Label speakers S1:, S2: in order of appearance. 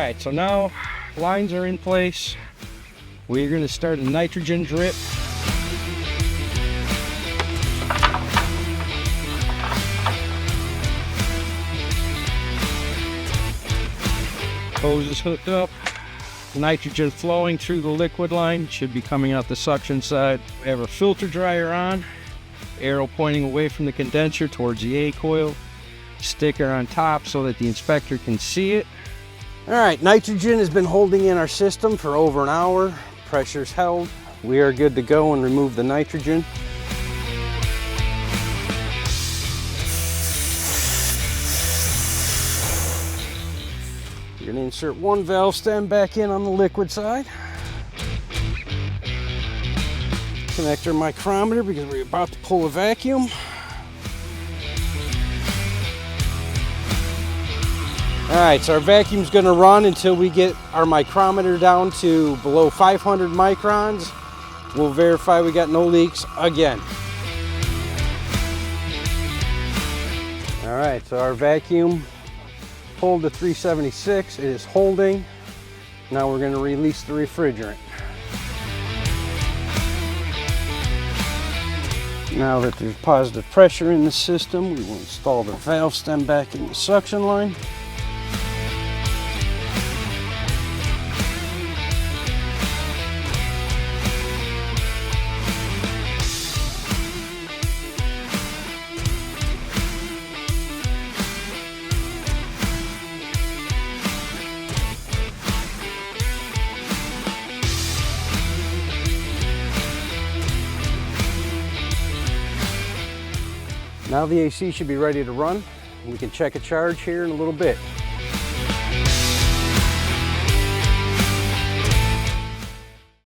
S1: right, so now lines are in place. We're going to start a nitrogen drip. Hose is hooked up. Nitrogen flowing through the liquid line, should be coming out the suction side. We have our filter dryer on, arrow pointing away from the condenser towards the A coil, sticker on top so that the inspector can see it. All right, nitrogen has been holding in our system for over an hour. Pressure's held. We are good to go and remove the nitrogen. You're going to insert one valve stem back in on the liquid side. Connect our micrometer because we're about to pull a vacuum. All right, so our vacuum's going to run until we get our micrometer down to below 500 microns. We'll verify we got no leaks again. All right, so our vacuum pulled to 376. It is holding. Now we're going to release the refrigerant. Now that there's positive pressure in the system, we will install the valve stem back in the suction line. Now the AC should be ready to run. We can check a charge here in a little bit.